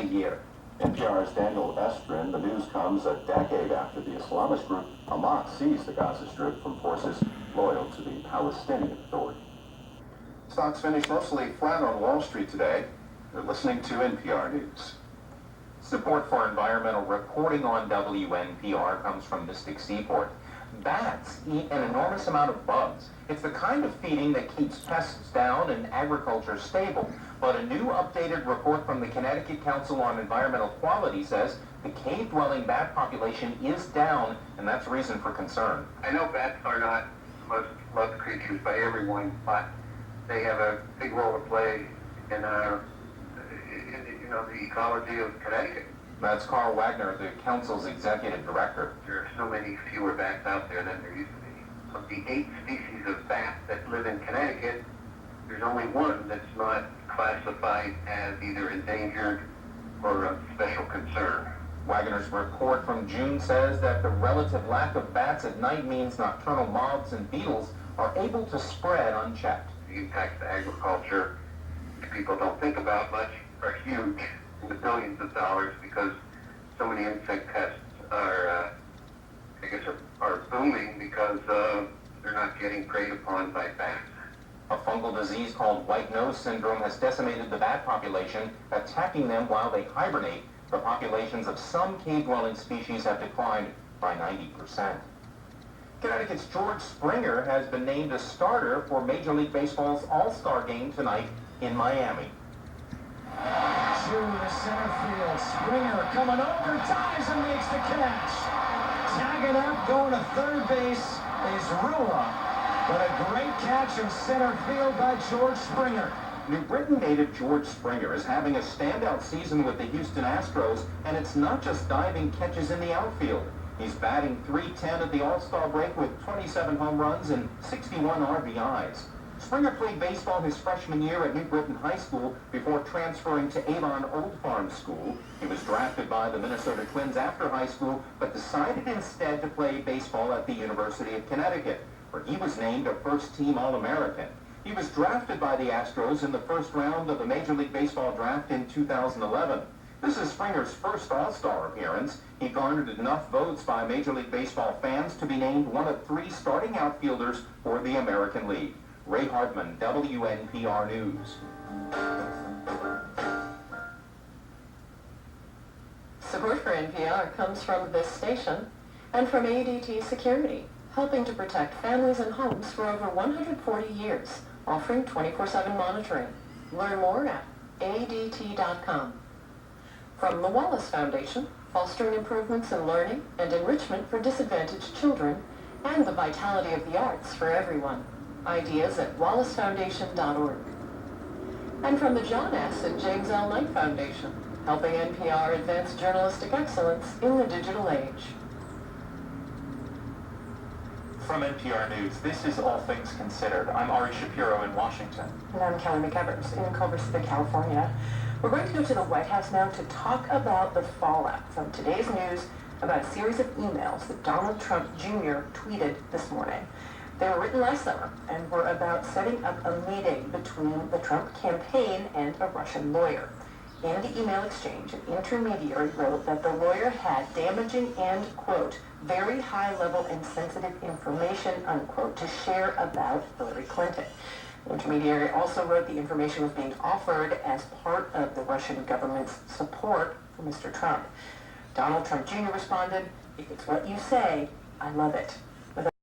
the year. NPR's Daniel Estrin. The news comes a decade after the Islamist group Hamas seized the Gaza Strip from forces loyal to the Palestinian Authority. Stocks finished mostly flat on Wall Street today. You're listening to NPR News. Support for environmental reporting on WNPR comes from Mystic Seaport. Bats eat an enormous amount of bugs. It's the kind of feeding that keeps pests down and agriculture stable. But a new updated report from the Connecticut Council on Environmental Quality says the cave-dwelling bat population is down, and that's reason for concern. I know bats are not the most loved creatures by everyone, but they have a big role to play in the ecology of Connecticut. That's Carl Wagner, the council's executive director. There are so many fewer bats out there than there used to be. Of the 8 species of bats that live in Connecticut, there's only one that's not classified as either endangered or of special concern. Wagner's report from June says that the relative lack of bats at night means nocturnal moths and beetles are able to spread unchecked. The impacts to agriculture people don't think about much are huge, in the billions of dollars, because so many insect pests are booming because they're not getting preyed upon by bats. A fungal disease called white nose syndrome has decimated the bat population, attacking them while they hibernate. The populations of some cave-dwelling species have declined by 90%. Connecticut's George Springer has been named a starter for Major League Baseball's All-Star game tonight in Miami. To the center field. Springer coming over, ties and makes the catch. Tagging up, going to third base is Rua. But a great catch in center field by George Springer. New Britain native George Springer is having a standout season with the Houston Astros, and it's not just diving catches in the outfield. He's batting .310 at the All-Star break with 27 home runs and 61 RBIs. Springer played baseball his freshman year at New Britain High School before transferring to Avon Old Farm School. He was drafted by the Minnesota Twins after high school, but decided instead to play baseball at the University of Connecticut, where he was named a first-team All-American. He was drafted by the Astros in the first round of the Major League Baseball draft in 2011. This is Springer's first All-Star appearance. He garnered enough votes by Major League Baseball fans to be named one of 3 starting outfielders for the American League. Ray Hardman, WNPR News. Support for NPR comes from this station and from ADT Security, helping to protect families and homes for over 140 years, offering 24/7 monitoring. Learn more at ADT.com. From the Wallace Foundation, fostering improvements in learning and enrichment for disadvantaged children, and the vitality of the arts for everyone. Ideas at wallacefoundation.org. And from the John S. and James L. Knight Foundation, helping NPR advance journalistic excellence in the digital age. From NPR News, this is All Things Considered. I'm Ari Shapiro in Washington. And I'm Kelly McEvers in Culver City, California. We're going to go to the White House now to talk about the fallout from today's news about a series of emails that Donald Trump Jr. tweeted this morning. They were written last summer and were about setting up a meeting between the Trump campaign and a Russian lawyer. In the email exchange, an intermediary wrote that the lawyer had damaging and, quote, very high-level and sensitive information, unquote, to share about Hillary Clinton. The intermediary also wrote the information was being offered as part of the Russian government's support for Mr. Trump. Donald Trump Jr. responded, "If it's what you say, I love it."